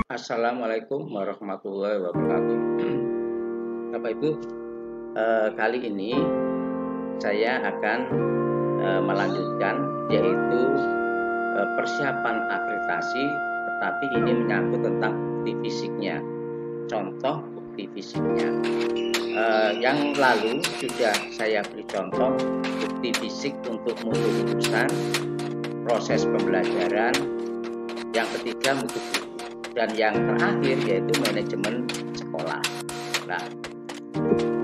Assalamualaikum warahmatullahi wabarakatuh. Bapak Ibu, kali ini saya akan melanjutkan yaitu persiapan akreditasi, tetapi ini menyangkut tentang bukti fisiknya. Contoh bukti fisiknya. Yang lalu sudah saya beri contoh bukti fisik untuk mutu lulusan, proses pembelajaran, yang ketiga mutu guru, dan yang terakhir yaitu manajemen sekolah. Nah,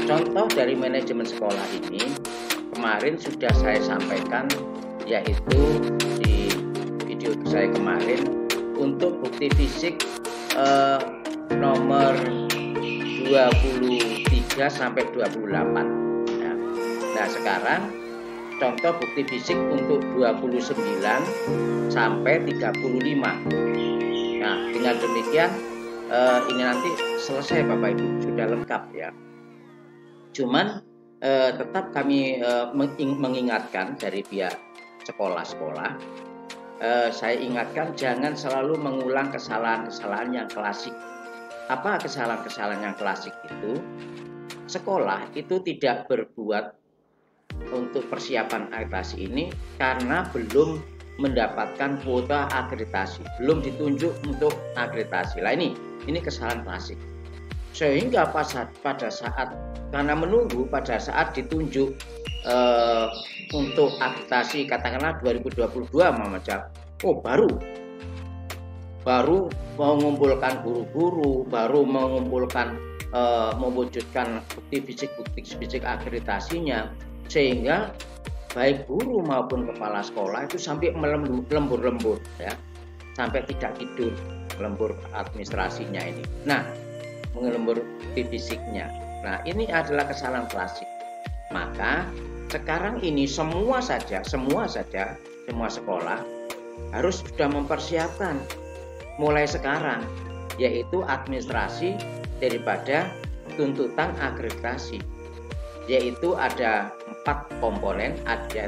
contoh dari manajemen sekolah ini kemarin sudah saya sampaikan, yaitu di video saya kemarin untuk bukti fisik nomor 23 sampai 28. Nah, sekarang contoh bukti fisik untuk 29 sampai 35. Nah, dengan demikian ini nanti selesai Bapak Ibu, sudah lengkap ya. Cuman tetap kami mengingatkan dari pihak sekolah-sekolah, saya ingatkan jangan selalu mengulang kesalahan-kesalahan yang klasik. Apa kesalahan-kesalahan yang klasik itu? Sekolah itu tidak berbuat untuk persiapan akreditasi ini karena belum mendapatkan kuota akreditasi, belum ditunjuk untuk akreditasi. Lah ini kesalahan klasik. Sehingga pada saat karena menunggu pada saat ditunjuk untuk akreditasi katakanlah 2022 macam, baru mengumpulkan guru-guru, baru mengumpulkan mewujudkan bukti fisik akreditasinya, sehingga baik guru maupun kepala sekolah itu sampai lembur-lembur ya, sampai tidak tidur, lembur administrasinya ini. Nah, mengelembur bukti fisiknya. Nah, ini adalah kesalahan klasik. Maka sekarang ini semua sekolah harus sudah mempersiapkan mulai sekarang, yaitu administrasi daripada tuntutan akreditasi, yaitu ada 4 komponen. Ada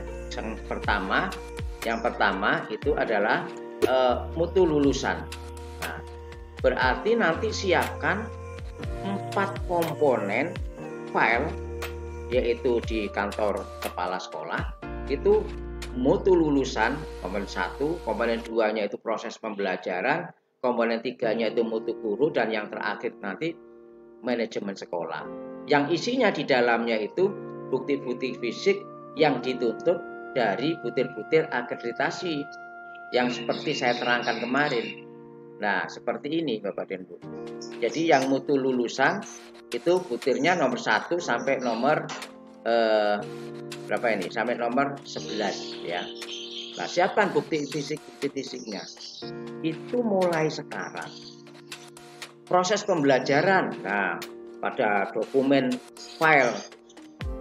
yang pertama itu adalah mutu lulusan. Nah, berarti nanti siapkan 4 komponen file, yaitu di kantor kepala sekolah itu mutu lulusan komponen 1, komponen 2-nya itu proses pembelajaran, komponen 3-nya itu mutu guru, dan yang terakhir nanti manajemen sekolah. Yang isinya di dalamnya itu bukti-bukti fisik yang dituntut dari butir-butir akreditasi yang seperti saya terangkan kemarin. Nah, seperti ini Bapak dan Bu. Jadi yang mutu lulusan itu butirnya nomor 1 sampai nomor berapa ini? Sampai nomor 11 ya. Nah, siapkan bukti fisiknya. Itu mulai sekarang. Proses pembelajaran. Nah, pada dokumen file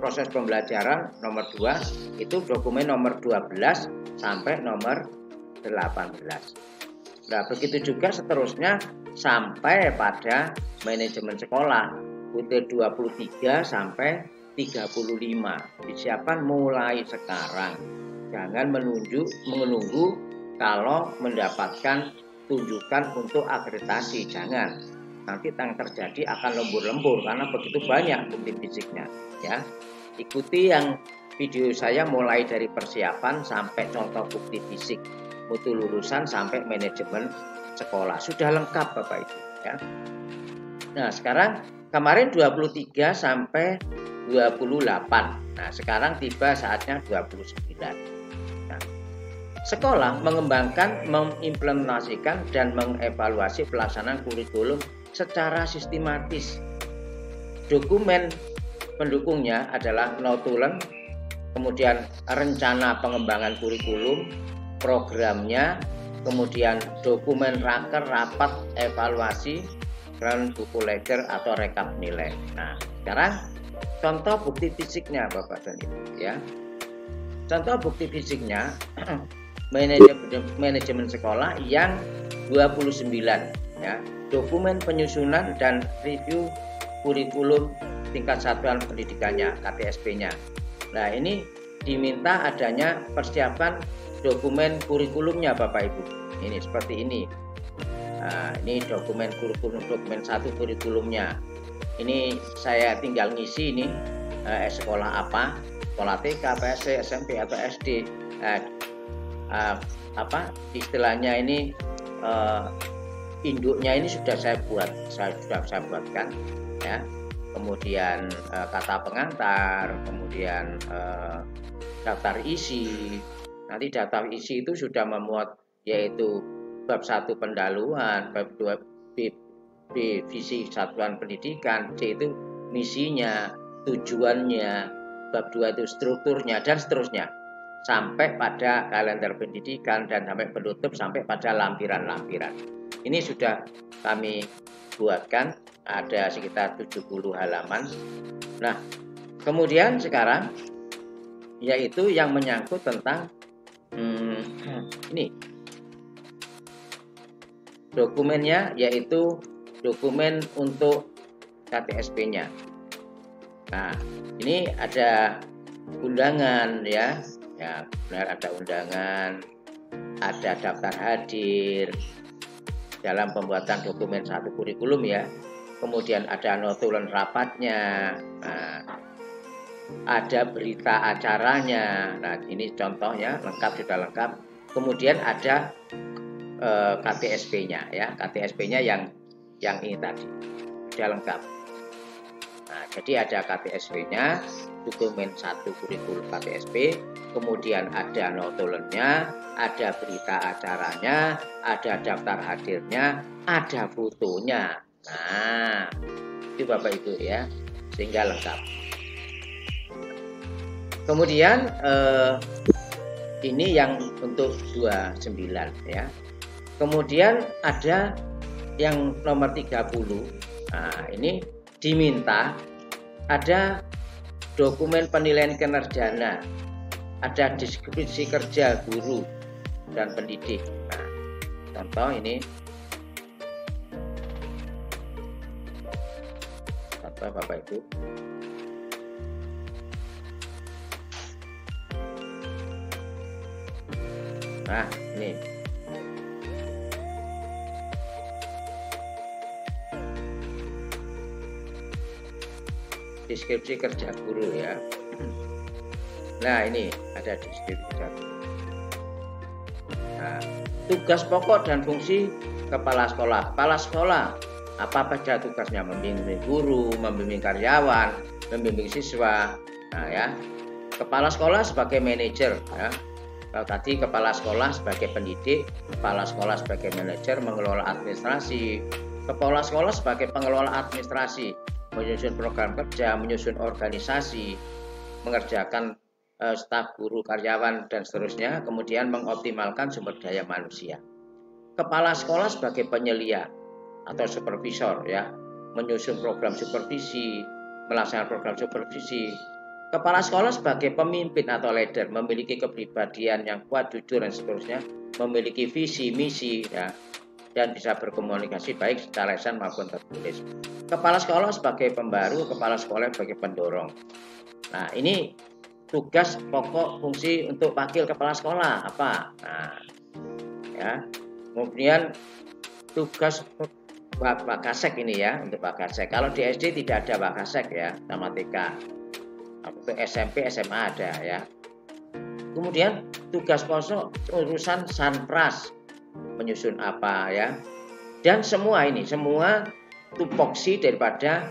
proses pembelajaran nomor 2 itu dokumen nomor 12 sampai nomor 18. Nah, begitu juga seterusnya sampai pada manajemen sekolah butir 23 sampai 35. Disiapkan mulai sekarang. Jangan menunggu kalau mendapatkan tunjukan untuk akreditasi, jangan. Nanti yang terjadi akan lembur-lembur karena begitu banyak bukti fisiknya ya. Ikuti yang video saya mulai dari persiapan sampai contoh bukti fisik mutu lulusan sampai manajemen sekolah. Sudah lengkap Bapak Ibu ya. Nah, sekarang kemarin 23 sampai 28. Nah, sekarang tiba saatnya 29. Nah, sekolah mengembangkan, mengimplementasikan dan mengevaluasi pelaksanaan kurikulum secara sistematis. Dokumen pendukungnya adalah notulen, kemudian rencana pengembangan kurikulum, programnya, kemudian dokumen raker, rapat evaluasi, dan buku ledger atau rekap nilai. Nah, sekarang contoh bukti fisiknya Bapak dan Ibu ya. Contoh bukti fisiknya manajemen sekolah yang 29 ya. Dokumen penyusunan dan review kurikulum tingkat satuan pendidikannya, KTSP-nya. Nah, ini diminta adanya persiapan dokumen kurikulumnya Bapak Ibu. Ini seperti ini. Nah, ini dokumen kurikulum, dokumen 1 kurikulumnya. Ini saya tinggal ngisi ini sekolah apa, sekolah TK, PSC, SMP atau SD. Istilahnya ini induknya ini sudah saya buatkan ya. Kemudian kata pengantar, kemudian daftar isi. Nanti daftar isi itu sudah memuat yaitu bab 1 pendahuluan, bab 2 visi satuan pendidikan, C itu misinya, tujuannya, bab 2 itu strukturnya dan seterusnya. Sampai pada kalender pendidikan dan sampai penutup sampai pada lampiran-lampiran. Ini sudah kami buatkan, ada sekitar 70 halaman. Nah, kemudian sekarang yaitu yang menyangkut tentang ini dokumennya, yaitu dokumen untuk KTSP-nya. Nah, ini ada undangan ya, benar ada undangan, ada daftar hadir dalam pembuatan dokumen 1 kurikulum ya. Kemudian ada notulen rapatnya, ada berita acaranya. Nah, ini contohnya lengkap, sudah lengkap. Kemudian ada KTSP-nya ya, KTSP-nya yang ini tadi sudah lengkap. Nah, jadi ada KTSP-nya, dokumen 1 kurikulum KTSP, kemudian ada notulennya, ada berita acaranya, ada daftar hadirnya, ada fotonya. Nah, itu Bapak Ibu ya, sehingga lengkap. Kemudian ini yang untuk 29 ya. Kemudian ada yang nomor 30. Nah, ini diminta ada dokumen penilaian kinerja, ada deskripsi kerja guru dan pendidik. Nah, contoh ini, contoh Bapak Ibu. Nah, ini deskripsi kerja guru ya. Nah, ini ada deskripsi kerja guru. Nah, tugas pokok dan fungsi kepala sekolah. Kepala sekolah apa saja tugasnya? Membimbing guru, membimbing karyawan, membimbing siswa. Nah ya, kepala sekolah sebagai manajer ya. Kalau tadi kepala sekolah sebagai pendidik, kepala sekolah sebagai manajer mengelola administrasi, kepala sekolah sebagai pengelola administrasi, menyusun program kerja, menyusun organisasi, mengerjakan staf guru, karyawan dan seterusnya, kemudian mengoptimalkan sumber daya manusia. Kepala sekolah sebagai penyelia atau supervisor ya, menyusun program supervisi, melaksanakan program supervisi. Kepala sekolah sebagai pemimpin atau leader, memiliki kepribadian yang kuat, jujur dan seterusnya, memiliki visi, misi ya, dan bisa berkomunikasi baik secara lisan maupun tertulis. Kepala sekolah sebagai pembaru, kepala sekolah sebagai pendorong. Nah, ini tugas pokok fungsi untuk wakil kepala sekolah apa? Nah, ya. Kemudian tugas Wakasek ini ya, untuk Wakasek. Kalau di SD tidak ada Wakasek ya, sama TK. Untuk SMP, SMA ada ya. Kemudian tugas pokok urusan Sanpras, menyusun apa ya. Dan semua ini, semua tupoksi daripada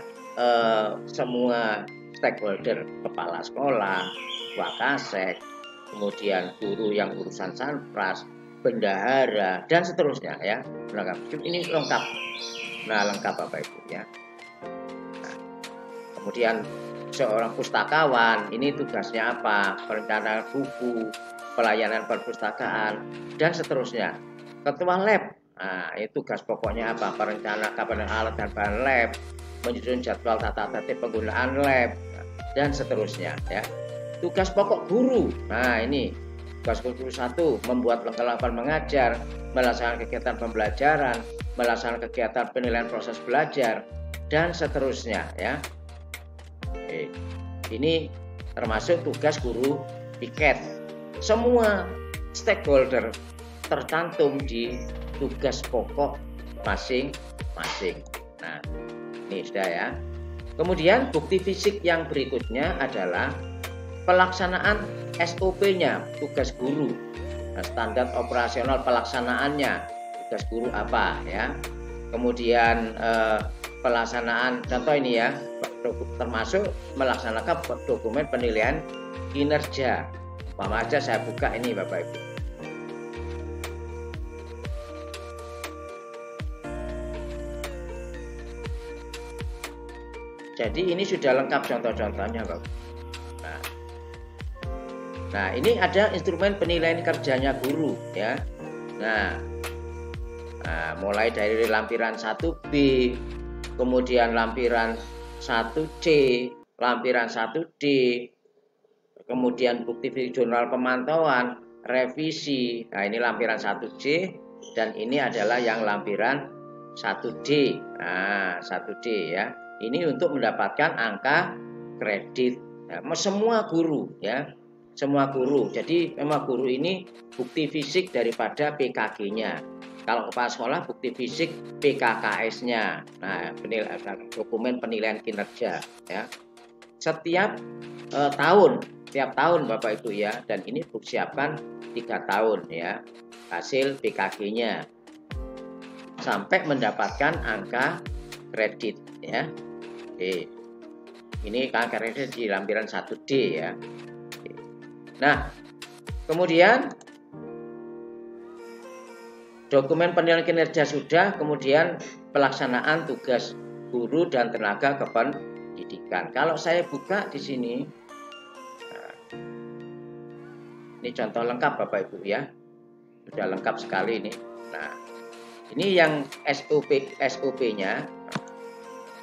semua stakeholder, kepala sekolah, Wakasek, kemudian guru yang urusan Sanpras, bendahara dan seterusnya ya. Lengkap. Ini lengkap. Nah, lengkap Bapak Ibu ya. Nah, kemudian seorang pustakawan ini tugasnya apa? Perencanaan buku, pelayanan perpustakaan dan seterusnya. Ketua lab, nah itu tugas pokoknya apa? Perencanaan kapan alat dan bahan lab, menyusun jadwal tata tertib penggunaan lab dan seterusnya ya. Tugas pokok guru, nah ini tugas guru 1, membuat perlengkapan mengajar, melaksanakan kegiatan pembelajaran, melaksanakan kegiatan penilaian proses belajar dan seterusnya ya. Oke. Ini termasuk tugas guru piket. Semua stakeholder tercantum di tugas pokok masing-masing. Nah, ini sudah ya. Kemudian bukti fisik yang berikutnya adalah pelaksanaan SOP-nya, tugas guru. Nah, standar operasional pelaksanaannya, tugas guru apa ya. Kemudian pelaksanaan, contoh ini ya, termasuk melaksanakan dokumen penilaian kinerja. Umpama aja saya buka ini Bapak Ibu. Jadi ini sudah lengkap contoh-contohnya Bapak. Nah, ini ada instrumen penilaian kerjanya guru ya. Nah, mulai dari lampiran 1B, kemudian lampiran 1C, lampiran 1D, kemudian bukti jurnal pemantauan, revisi. Nah, ini lampiran 1C dan ini adalah yang lampiran 1D. Nah, 1D ya. Ini untuk mendapatkan angka kredit. Nah, semua guru ya. Semua guru. Jadi memang guru ini bukti fisik daripada PKG-nya. Kalau kepala sekolah bukti fisik PKKS-nya. Nah, dokumen penilaian kinerja ya. Setiap tahun Bapak Ibu ya, dan ini siapkan 3 tahun ya hasil PKG-nya sampai mendapatkan angka kredit ya. Oke. Ini angka kredit di lampiran 1D ya. Nah, kemudian dokumen penilaian kinerja sudah, kemudian pelaksanaan tugas guru dan tenaga kependidikan. Kalau saya buka di sini, nah, ini contoh lengkap Bapak Ibu ya, sudah lengkap sekali ini. Nah, ini yang SOP-nya,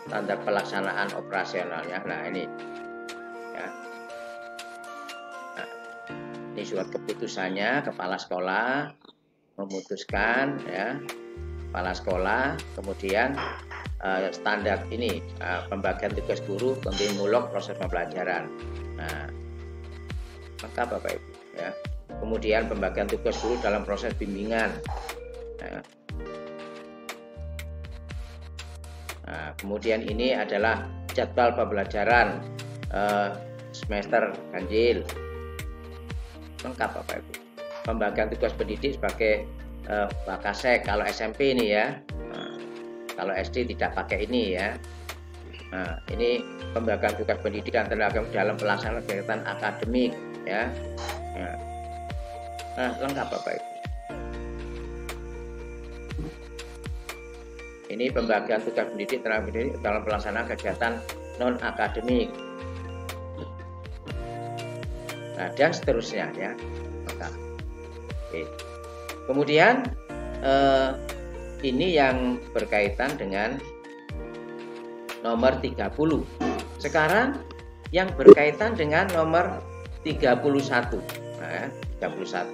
standar pelaksanaan operasionalnya. Nah, ini ya. Nah, ini surat keputusannya, kepala sekolah memutuskan ya, kepala sekolah, kemudian standar ini pembagian tugas guru, pembimbing mulok proses pembelajaran. Nah, lengkap Bapak Ibu ya. Kemudian pembagian tugas guru dalam proses bimbingan. Nah, kemudian ini adalah jadwal pembelajaran semester ganjil. Lengkap Bapak Ibu. Pembagian tugas pendidik sebagai Bakasek kalau SMP ini ya. Nah, kalau SD tidak pakai ini ya. Nah, ini pembagian tugas pendidik dan tenaga dalam pelaksanaan kegiatan akademik ya. Nah, lengkap Bapak Ibu. Ini pembagian tugas pendidik tenaga pendidik dalam pelaksanaan kegiatan non akademik. Nah, dan seterusnya ya. Lengkap. Oke. Kemudian ini yang berkaitan dengan nomor 30. Sekarang yang berkaitan dengan nomor 31. Nah, 31.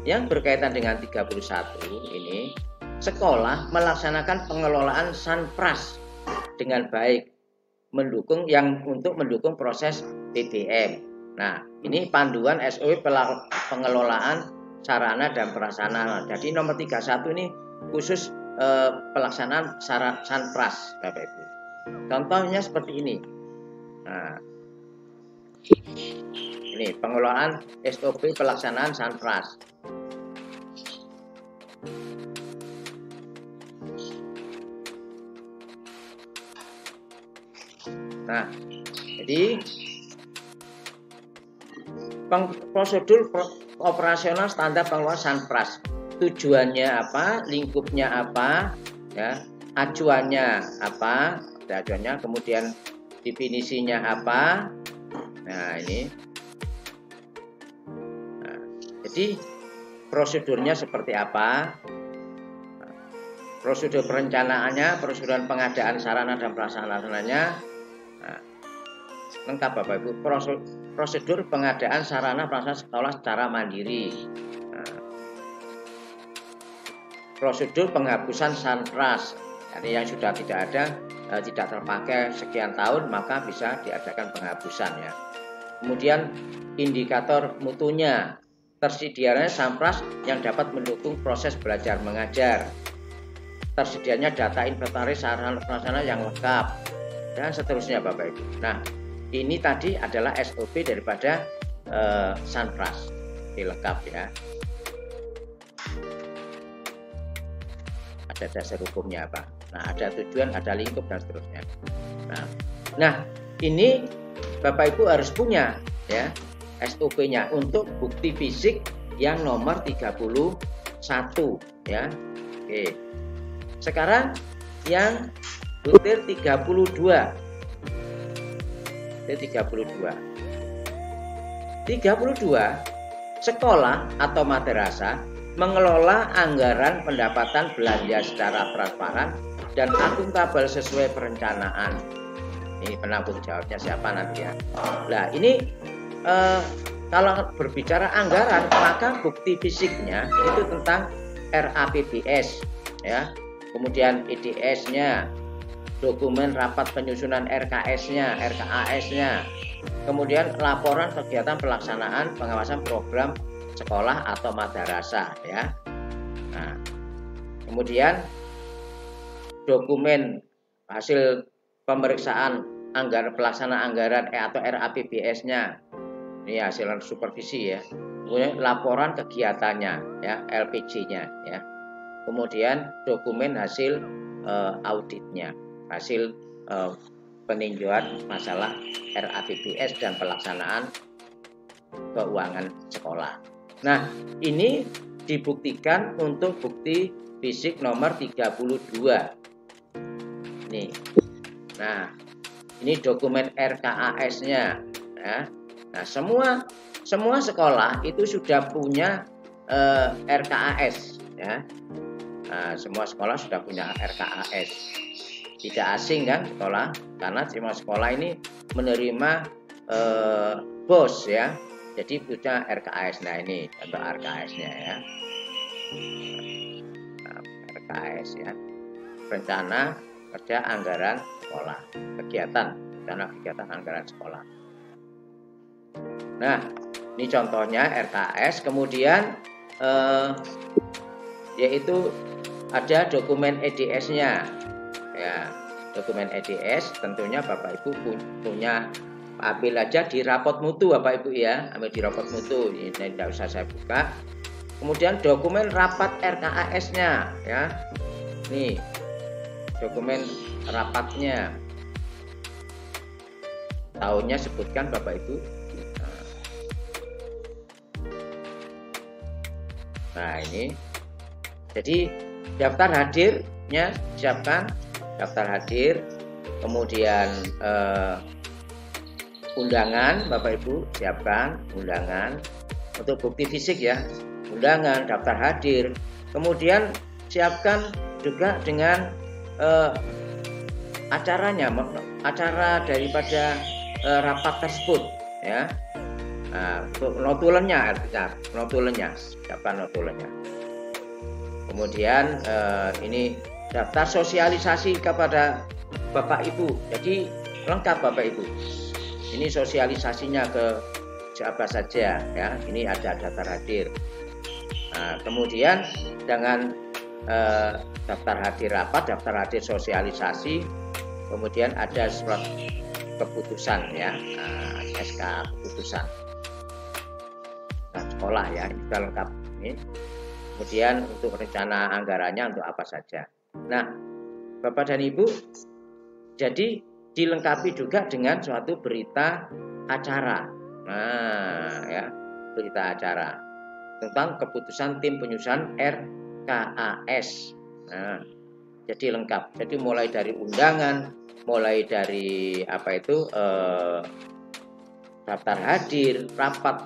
Yang berkaitan dengan 31 ini, sekolah melaksanakan pengelolaan Sanpras dengan baik, untuk mendukung proses PBM. Nah, ini panduan SOP pengelolaan sarana dan prasarana. Jadi nomor 31 ini khusus pelaksanaan Sanpras, Bapak Ibu. Contohnya seperti ini. Nah, ini pengelolaan SOP pelaksanaan Sanpras. Nah, jadi prosedur operasional standar pengelolaan Sanpras. Tujuannya apa, lingkupnya apa, ya, acuannya apa, acuannya, kemudian definisinya apa. Nah, ini. Nah, jadi prosedurnya seperti apa? Prosedur perencanaannya, prosedur pengadaan sarana dan prasarananya. Nah, lengkap Bapak Ibu. Prosedur pengadaan sarana prasarana sekolah secara mandiri. Nah, prosedur penghapusan Sanpras. Jadi yang sudah tidak ada, tidak terpakai sekian tahun, maka bisa diadakan penghapusan ya. Kemudian indikator mutunya, tersedianya Sanpras yang dapat mendukung proses belajar mengajar. tersedianya data inventaris sarana prasarana yang lengkap, dan seterusnya Bapak Ibu. Nah, ini tadi adalah SOP daripada Sanpras, ini lengkap ya. Ada dasar hukumnya apa? Nah, ada tujuan, ada lingkup dan seterusnya. Nah, ini Bapak Ibu harus punya ya SOP-nya untuk bukti fisik yang nomor 31 ya. Oke. Sekarang yang butir 32. 32. Sekolah atau madrasah mengelola anggaran pendapatan belanja secara transparan dan akuntabel sesuai perencanaan. Ini penanggung jawabnya siapa nanti ya. Nah, ini kalau berbicara anggaran, maka bukti fisiknya itu tentang RAPBS ya. Kemudian IDS-nya, dokumen rapat penyusunan RKS-nya, RKAS-nya. Kemudian laporan kegiatan pelaksanaan pengawasan program sekolah atau madrasah ya. Nah, kemudian dokumen hasil pemeriksaan anggaran pelaksanaan anggaran atau RAPBS-nya. Ini hasil supervisi ya. Kemudian laporan kegiatannya ya, LPG-nya ya. Kemudian dokumen hasil auditnya, hasil peninjauan masalah RAPBS dan pelaksanaan keuangan sekolah. Nah, ini dibuktikan untuk bukti fisik nomor 32. Nih. Nah, ini dokumen RKAS-nya ya. Nah, semua sekolah itu sudah punya RKAS ya. Nah, semua sekolah sudah punya RKAS. Tidak asing kan sekolah, karena semua sekolah ini menerima BOS ya. Jadi punya RKAS. Nah, ini untuk RKAS-nya ya. Nah, RKAS ya. Rencana kerja anggaran sekolah, rencana kegiatan anggaran sekolah. Nah, ini contohnya RKAS. Kemudian yaitu ada dokumen EDS-nya ya. Dokumen EDS tentunya Bapak Ibu punya, ambil aja di rapot mutu Bapak Ibu ya, ambil di rapot mutu, ini tidak usah saya buka. Kemudian dokumen rapat RKAS-nya ya. Nih, dokumen rapatnya, tahunnya sebutkan Bapak Ibu. Nah, ini jadi daftar hadirnya siapkan, daftar hadir. Kemudian undangan Bapak Ibu siapkan, undangan untuk bukti fisik ya, undangan, daftar hadir. Kemudian siapkan juga dengan acaranya, acara daripada rapat tersebut ya. Nah, notulennya, siapkan notulennya. Kemudian ini daftar sosialisasi kepada Bapak Ibu. Jadi lengkap Bapak Ibu. Ini sosialisasinya ke siapa saja ya. Ini ada daftar hadir. Nah, kemudian dengan daftar hadir rapat, daftar hadir sosialisasi, kemudian ada surat keputusan ya, SK keputusan sekolah ya, ini sudah lengkap ini. Kemudian untuk rencana anggarannya untuk apa saja. Nah, Bapak dan Ibu, jadi dilengkapi juga dengan suatu berita acara. Nah, ya, berita acara tentang keputusan tim penyusunan RKAS. Nah, jadi lengkap. Jadi mulai dari undangan, mulai dari apa itu daftar hadir, rapat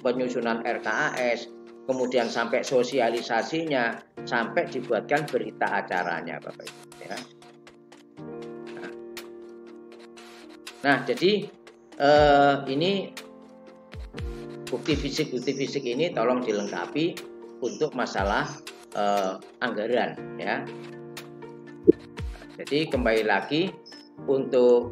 penyusunan RKAS, kemudian sampai sosialisasinya, sampai dibuatkan berita acaranya Bapak Ibu ya. Nah, jadi ini bukti fisik ini tolong dilengkapi untuk masalah anggaran ya. Jadi kembali lagi untuk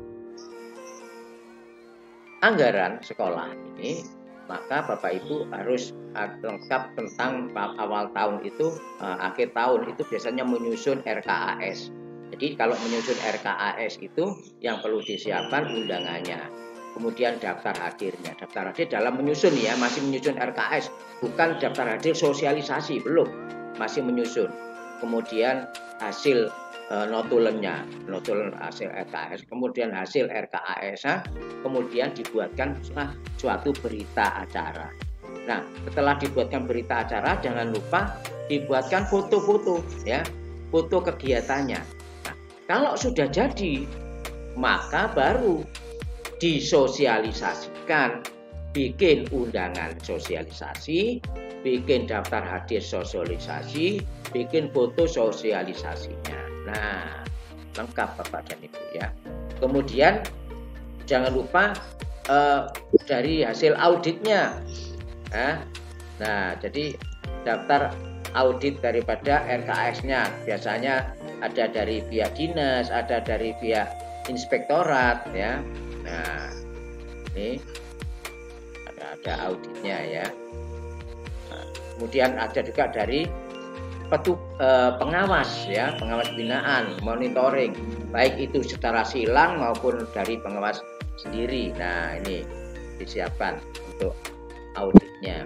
anggaran sekolah ini maka Bapak Ibu harus lengkap tentang awal tahun itu, akhir tahun itu biasanya menyusun RKAS. Jadi kalau menyusun RKAS itu yang perlu disiapkan undangannya, kemudian daftar hadirnya. Daftar hadir dalam menyusun ya, masih menyusun RKAS, bukan daftar hadir sosialisasi, belum, masih menyusun. Kemudian hasil notulennya, notulen hasil RKAS, kemudian hasil RKAS, kemudian dibuatkan suatu berita acara. Nah, setelah dibuatkan berita acara, jangan lupa dibuatkan foto-foto ya, foto kegiatannya. Nah, kalau sudah jadi, maka baru disosialisasikan, bikin undangan sosialisasi, bikin daftar hadir sosialisasi, bikin foto sosialisasinya. Nah, lengkap Bapak dan Ibu ya. Kemudian jangan lupa dari hasil auditnya. Nah, jadi daftar audit daripada RKAS-nya biasanya ada dari pihak dinas, ada dari pihak inspektorat ya. Nah, ini ada auditnya ya. Nah, kemudian ada juga dari pengawas ya, pengawas binaan, monitoring, baik itu secara silang maupun dari pengawas sendiri. Nah, ini disiapkan untuk auditnya.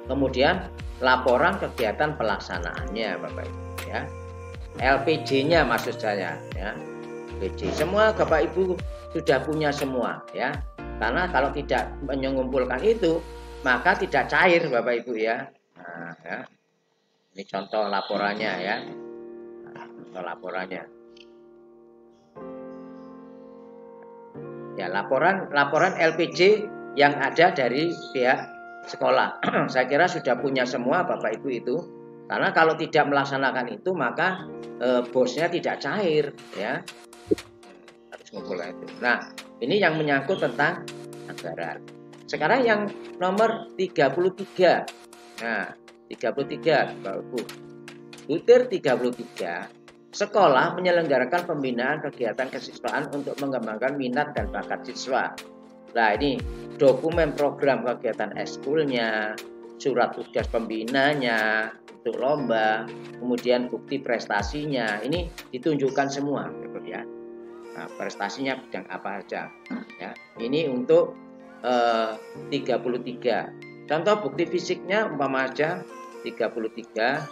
Kemudian laporan kegiatan pelaksanaannya Bapak Ibu ya. LPJ-nya maksud saya ya. LPJ. Semua Bapak Ibu sudah punya semua ya. Karena kalau tidak mengumpulkan itu, maka tidak cair Bapak Ibu ya. Nah, ya. Ini contoh laporannya ya. Contoh laporannya. Ya, laporan LPJ yang ada dari pihak sekolah. Saya kira sudah punya semua Bapak Ibu itu. Karena kalau tidak melaksanakan itu, maka bosnya tidak cair ya. Harus mengumpulkan itu. Nah, ini yang menyangkut tentang anggaran. Sekarang yang nomor 33. Nah, 33 Bapak Ibu. Butir 33, sekolah menyelenggarakan pembinaan kegiatan kesiswaan untuk mengembangkan minat dan bakat siswa. Nah, ini dokumen program kegiatan ekskulnya, surat tugas pembinanya untuk lomba, kemudian bukti prestasinya. Ini ditunjukkan semua ya. Nah, prestasinya bidang apa aja ya. Ini untuk 33. Contoh bukti fisiknya umpama aja 33.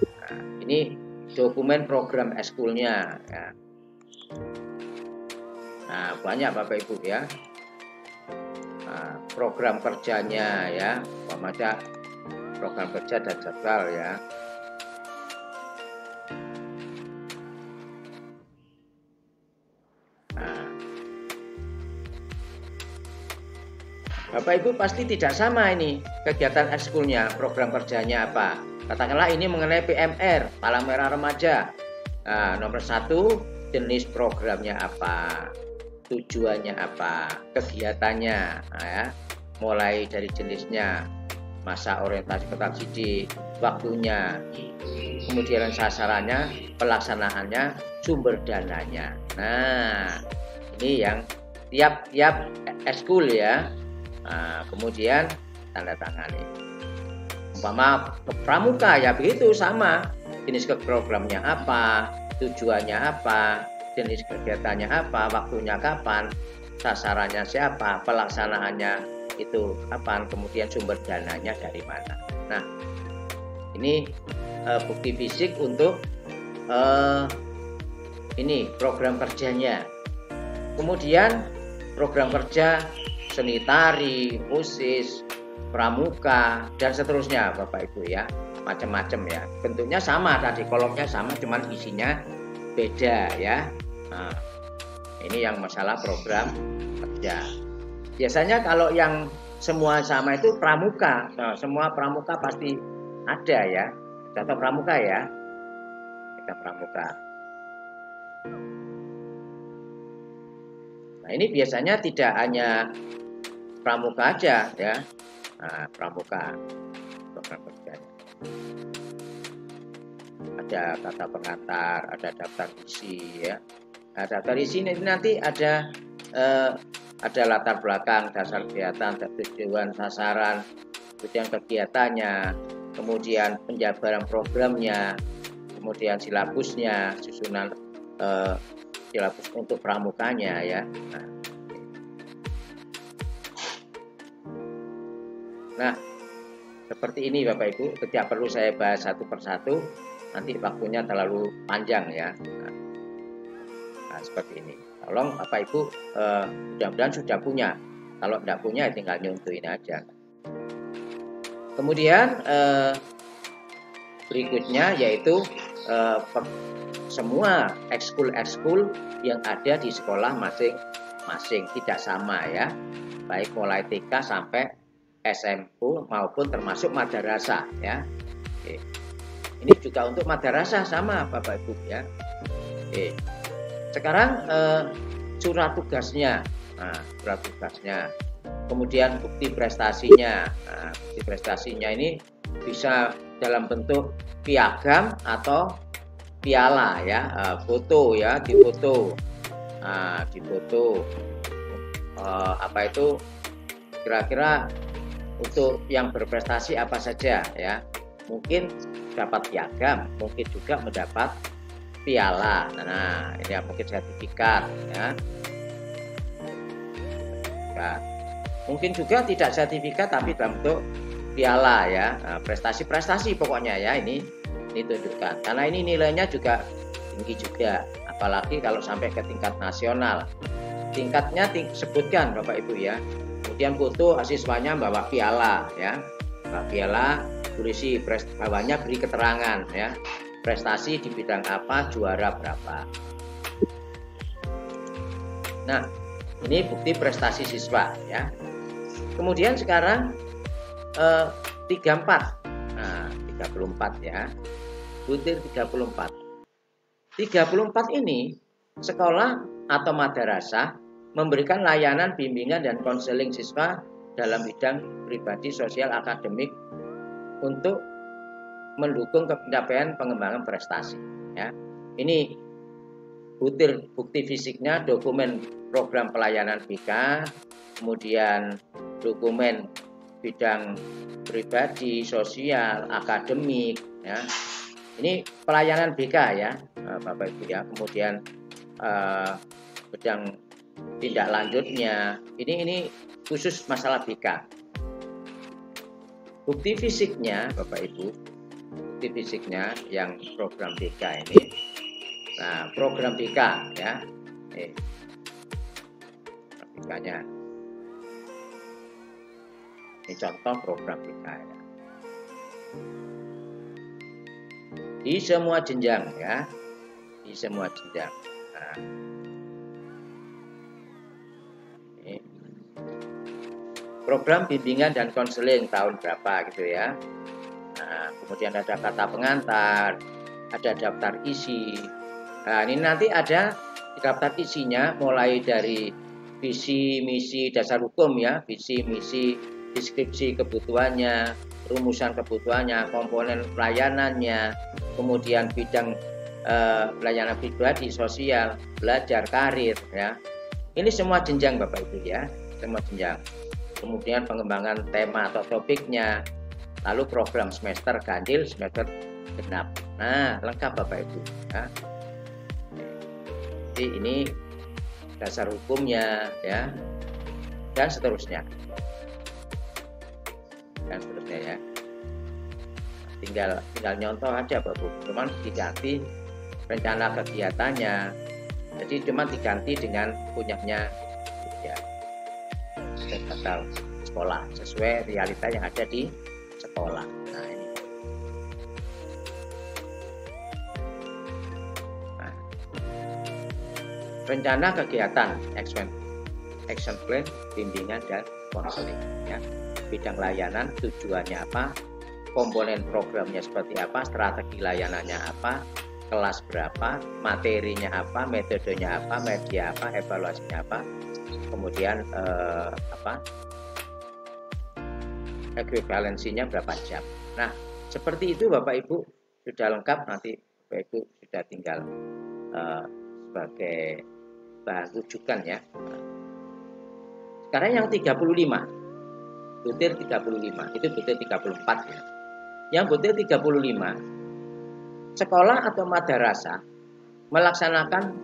Nah, ini dokumen program ekskulnya ya. Nah, banyak Bapak Ibu ya. Nah, program kerjanya ya, umpama aja program kerja dan jadwal ya. Nah, Bapak Ibu pasti tidak sama ini kegiatan ekskulnya, program kerjanya apa. Katakanlah ini mengenai PMR, Palang Merah Remaja. Nah, nomor 1, jenis programnya apa, tujuannya apa, kegiatannya, nah, ya. Mulai dari jenisnya, masa orientasi peserta didik, waktunya, kemudian sasarannya, pelaksanaannya, sumber dananya. Nah, ini yang tiap-tiap ekskul ya. Nah, kemudian tanda tangani. Umpama pramuka ya begitu sama, jenis programnya apa, tujuannya apa, jenis kegiatannya apa, waktunya kapan, sasarannya siapa, pelaksanaannya itu kapan, kemudian sumber dananya dari mana. Nah, ini bukti fisik untuk ini program kerjanya. Kemudian program kerja seni tari, OSIS, pramuka, dan seterusnya Bapak Ibu ya, macam-macam ya. Bentuknya sama tadi, kolomnya sama, cuman isinya beda ya. Nah, ini yang masalah program kerja. Biasanya kalau yang semua sama itu pramuka. Nah, semua pramuka pasti ada ya. Contoh pramuka ya. Kita pramuka. Nah, ini biasanya tidak hanya pramuka aja ya. Nah, pramuka program kerjanya. Ada kata pengantar, ada daftar isi ya. Nah, daftar isi ini nanti ada ada latar belakang, dasar kegiatan, tujuan, sasaran, kemudian kegiatannya, kemudian penjabaran programnya, kemudian silabusnya, susunan silabus untuk pramukanya ya. Nah, seperti ini Bapak Ibu, tidak perlu saya bahas satu persatu, nanti waktunya terlalu panjang ya. Nah, seperti ini. Tolong Bapak Ibu mudah-mudahan sudah punya. Kalau tidak punya ya tinggal nyuntuin aja. Kemudian berikutnya yaitu semua ekskul yang ada di sekolah masing-masing tidak sama ya. Baik mulai TK sampai SMP maupun termasuk madrasah ya. Oke. Ini juga untuk madrasah sama Bapak Ibu ya. Oke. Sekarang surat tugasnya. Nah, surat tugasnya. Kemudian bukti prestasinya. Nah, bukti prestasinya ini bisa dalam bentuk piagam atau piala ya, foto ya, difoto. Nah, difoto. Apa itu kira-kira untuk yang berprestasi apa saja ya, mungkin dapat piagam, mungkin juga mendapat piala. Nah, ini ya, mungkin sertifikat ya. Mungkin juga tidak sertifikat tapi dalam bentuk piala ya. Prestasi-prestasi pokoknya ya ini tunjukkan. Karena ini nilainya juga tinggi juga, apalagi kalau sampai ke tingkat nasional. Tingkatnya sebutkan Bapak Ibu ya. Kemudian foto siswanya bawa piala ya, bawa piala, berisi bawahnya beri keterangan ya, prestasi di bidang apa, juara berapa. Nah, ini bukti prestasi siswa ya. Kemudian sekarang 34, nah 34 ya, butir 34. 34 ini sekolah atau madrasah memberikan layanan bimbingan dan konseling siswa dalam bidang pribadi, sosial, akademik untuk mendukung pencapaian pengembangan prestasi. Ya, ini butir bukti fisiknya, dokumen program pelayanan BK, kemudian dokumen bidang pribadi, sosial, akademik. Ya, ini pelayanan BK ya, Bapak Ibu ya. Kemudian bidang tindak lanjutnya ini khusus masalah BK. Bukti fisiknya Bapak Ibu, bukti fisiknya yang program BK ini. Nah, program BK ya, BK-nya ini contoh program BK ya. Di semua jenjang ya, di semua jenjang. Nah, program bimbingan dan konseling tahun berapa gitu ya. Nah, kemudian ada kata pengantar, ada daftar isi. Nah, ini nanti ada daftar isinya mulai dari visi, misi, dasar hukum ya, visi, misi, deskripsi kebutuhannya, rumusan kebutuhannya, komponen pelayanannya, kemudian bidang pelayanan pribadi, sosial, belajar, karir ya. Ini semua jenjang Bapak Ibu ya, semua jenjang. Kemudian pengembangan tema atau topiknya, lalu program semester ganjil, semester genap. Nah, lengkap Bapak Ibu ya. Jadi ini dasar hukumnya ya, dan seterusnya ya. Tinggal nyontoh aja Bapak Ibu, cuman diganti rencana kegiatannya, jadi cuma diganti dengan punyanya ya, atau sekolah sesuai realita yang ada di sekolah. Nah, ini. Nah, rencana kegiatan action plan, bimbingan dan konseling ya. Bidang layanan tujuannya apa, komponen programnya seperti apa, strategi layanannya apa, kelas berapa, materinya apa, metodenya apa, media apa, evaluasinya apa, kemudian ekuivalensinya berapa jam. Nah, seperti itu Bapak Ibu sudah lengkap. Nanti Bapak Ibu sudah tinggal sebagai bahan rujukan ya. Sekarang yang 35, butir 35, itu butir 34 ya. Yang butir 35, sekolah atau madrasah melaksanakan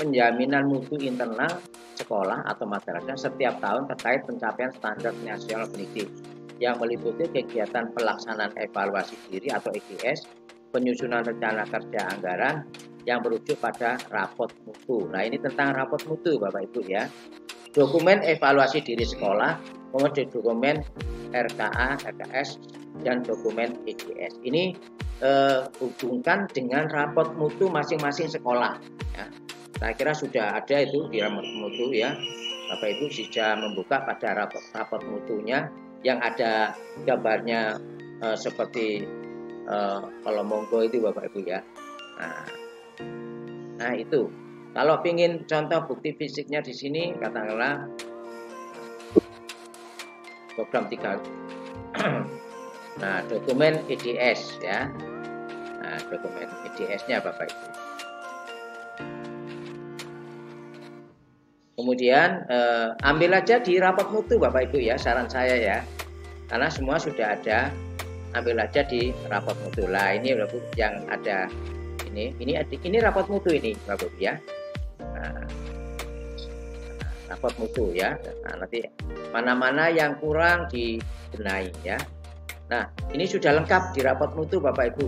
penjaminan mutu internal sekolah atau madrasah setiap tahun terkait pencapaian standar nasional pendidik yang meliputi kegiatan pelaksanaan evaluasi diri atau EGS, penyusunan rencana kerja anggaran yang merujuk pada rapot mutu. Nah, ini tentang rapot mutu Bapak Ibu ya. Dokumen evaluasi diri sekolah, kemudian dokumen RKA, RKS, dan dokumen EGS. Ini hubungkan dengan rapot mutu masing-masing sekolah ya. Saya kira sudah ada itu di rapot mutu ya. Bapak Ibu bisa membuka pada rapot mutunya yang ada gambarnya seperti kalau monggo itu Bapak Ibu ya. Nah itu. Kalau ingin contoh bukti fisiknya di sini katakanlah program 3. Nah, dokumen EDS ya. Nah, dokumen EDS-nya Bapak Ibu. Kemudian ambil aja di rapot mutu Bapak Ibu ya, saran saya ya. Karena semua sudah ada, ambil aja di rapot mutu. Lah ini yang ada ini rapot mutu ini Bapak Ibu ya. Nah, rapot mutu ya. Nah, nanti mana-mana yang kurang dibenahi ya. Nah, ini sudah lengkap di rapot mutu Bapak Ibu.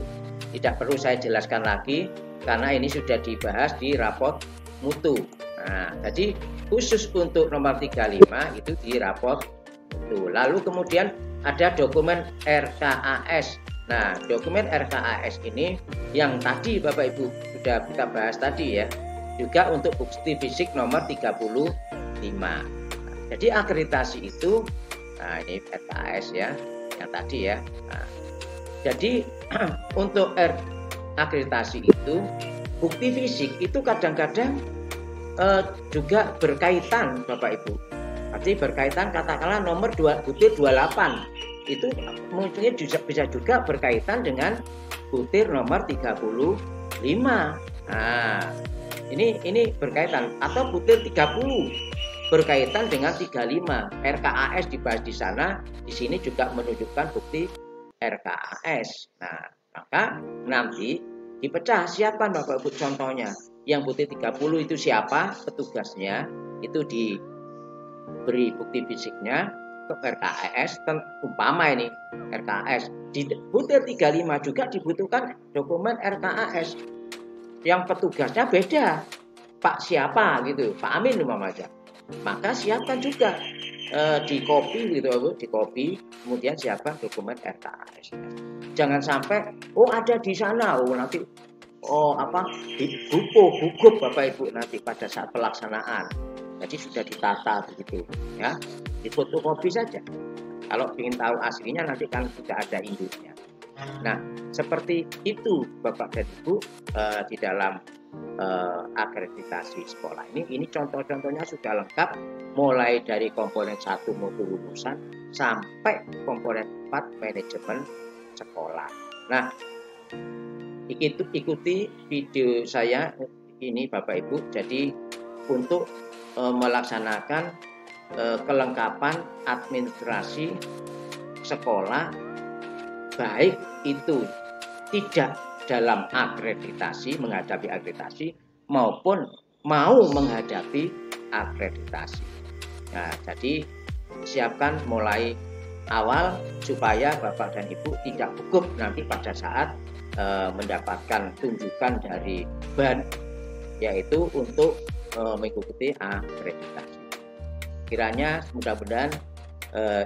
Tidak perlu saya jelaskan lagi karena ini sudah dibahas di rapot mutu. Nah, jadi khusus untuk nomor 35 itu di rapot mutu. Lalu kemudian ada dokumen RKAS. Nah, dokumen RKAS ini yang tadi Bapak Ibu sudah kita bahas tadi ya. Juga untuk bukti fisik nomor 35. Nah, jadi akreditasi itu, nah ini RKAS ya, yang tadi ya. Nah, jadi untuk akreditasi itu, bukti fisik itu kadang-kadang juga berkaitan Bapak Ibu. Artinya berkaitan katakanlah nomor butir 28 itu mungkin bisa juga berkaitan dengan butir nomor 35. Nah, ini berkaitan atau butir 30 berkaitan dengan 35. RKAS dibahas di sana, di sini juga menunjukkan bukti RKAS. Nah, maka nanti dipecah siapa Bapak Ibu contohnya. Yang butir 30 itu siapa petugasnya, itu diberi bukti fisiknya ke RKAS, umpama ini RKAS. Di butir 35 juga dibutuhkan dokumen RKAS yang petugasnya beda, Pak siapa gitu, Pak Amin umpama aja. Maka siapkan juga di copy gitu, di copy, kemudian siapkan dokumen RKAS. Jangan sampai ada di sana, nanti gugup Bapak Ibu nanti pada saat pelaksanaan. Jadi sudah ditata begitu ya, di fotokopi saja. Kalau ingin tahu aslinya nanti kan sudah ada induknya. Nah, seperti itu Bapak dan Ibu di dalam akreditasi sekolah ini contoh-contohnya sudah lengkap, mulai dari komponen 1 mutu lulusan sampai komponen 4 manajemen sekolah. Nah, ikuti video saya ini Bapak Ibu. Jadi untuk melaksanakan kelengkapan administrasi sekolah, baik itu tidak dalam akreditasi, menghadapi akreditasi, maupun mau menghadapi akreditasi. Nah, jadi siapkan mulai awal supaya Bapak dan Ibu tidak gugup nanti pada saat mendapatkan tunjukan dari BAN, yaitu untuk mengikuti akreditasi. Kiranya mudah-mudahan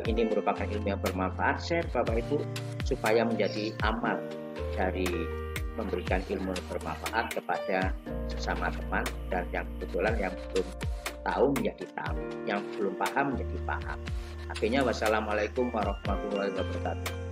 ini merupakan ilmu yang bermanfaat, share Bapak Ibu supaya menjadi amal dari memberikan ilmu yang bermanfaat kepada sesama teman, dan yang kebetulan yang belum tahu menjadi tahu, yang belum paham menjadi paham. Akhirnya wassalamualaikum warahmatullahi wabarakatuh.